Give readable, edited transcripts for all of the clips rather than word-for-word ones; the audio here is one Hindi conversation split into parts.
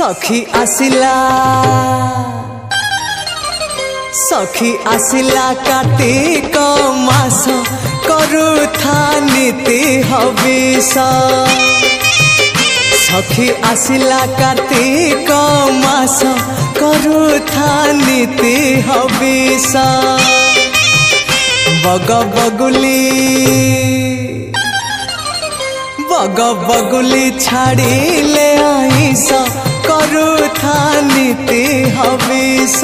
सखी आसिला कार्तिक मास करुथा नीति हविष। सखी आसिला कार्तिक मास करुथा नीति हविष। बग बगुली छाड़िले आइस करुथा नीति हविष।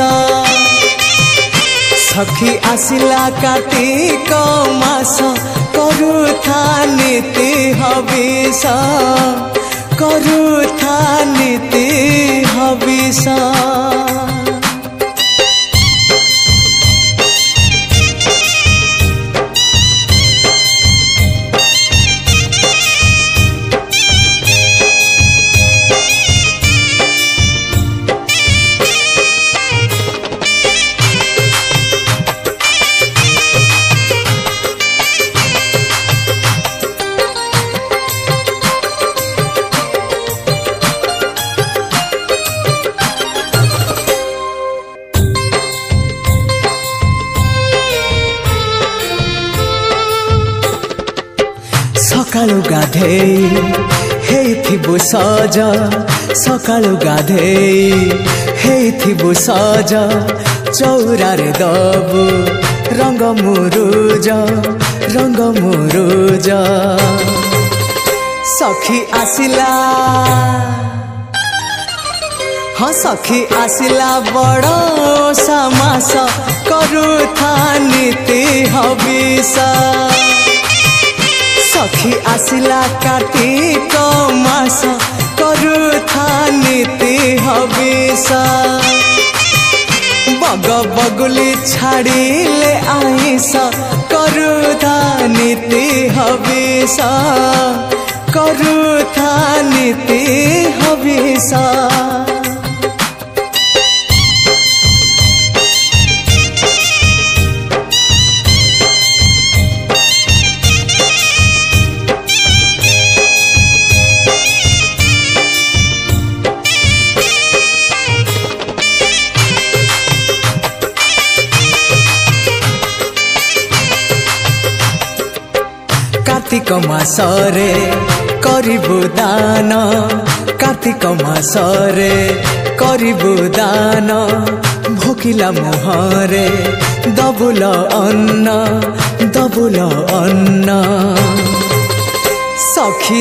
सखी आसिला कार्तिक मास करुथा नीति हविष। करुथा नीति हविष। सकाळु गाधेई हेइथिबु सज। सकाळु गाधेई हेइथिबु सज। चौरारे दबु रंग मुरुज रंग मुरुज। सखी आसिला हाँ सखी आसिला बड़ समास करुथा नीति हविष। सखी आसिला कार्तिक मास करुथा नीति हविष। बग बगुली छाड़िले आइस करुथा नीति हविष। करुथा नीति हविष। कार्तिक मासरे करिबु दान। कार्तिक मासरे करिबु दान। भोकिला मुहरे दबुल अन्न दबुल अन्न। सखी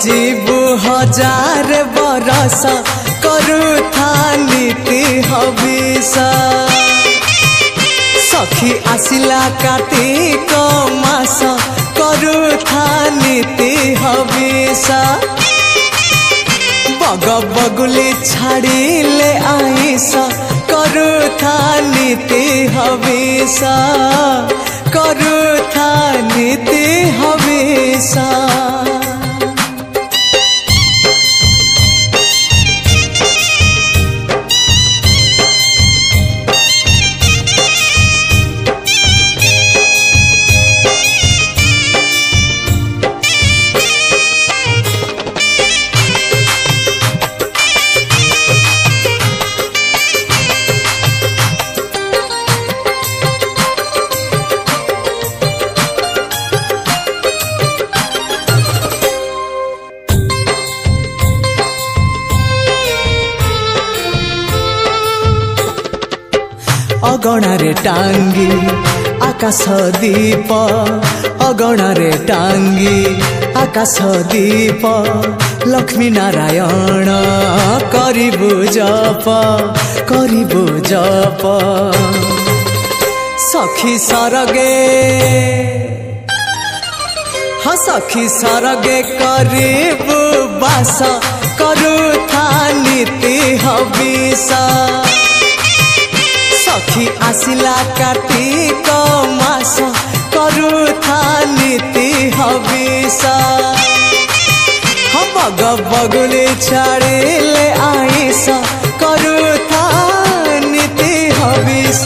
जीवु हजार बरस करुथा नीति हविष। सखी आसिला कार्तिक मास करुथा नीति हविष। बग बगुली छाड़िले आइस करुथा नीति हविष। करुथा नीति हविष। अगणारे टांगी आकाश दीप। अगणारे टांगी आकाश दीप। लक्ष्मी नारायण करिबु जप करिबु जप। सखी सरगे हाँ सखी सरगे करिबु बास करुथा नीति हविष। सखी आसिला कार्तिक मास करुथा नीति हविष। बग बगुली छाड़िले आइस करुथा नीति हविष।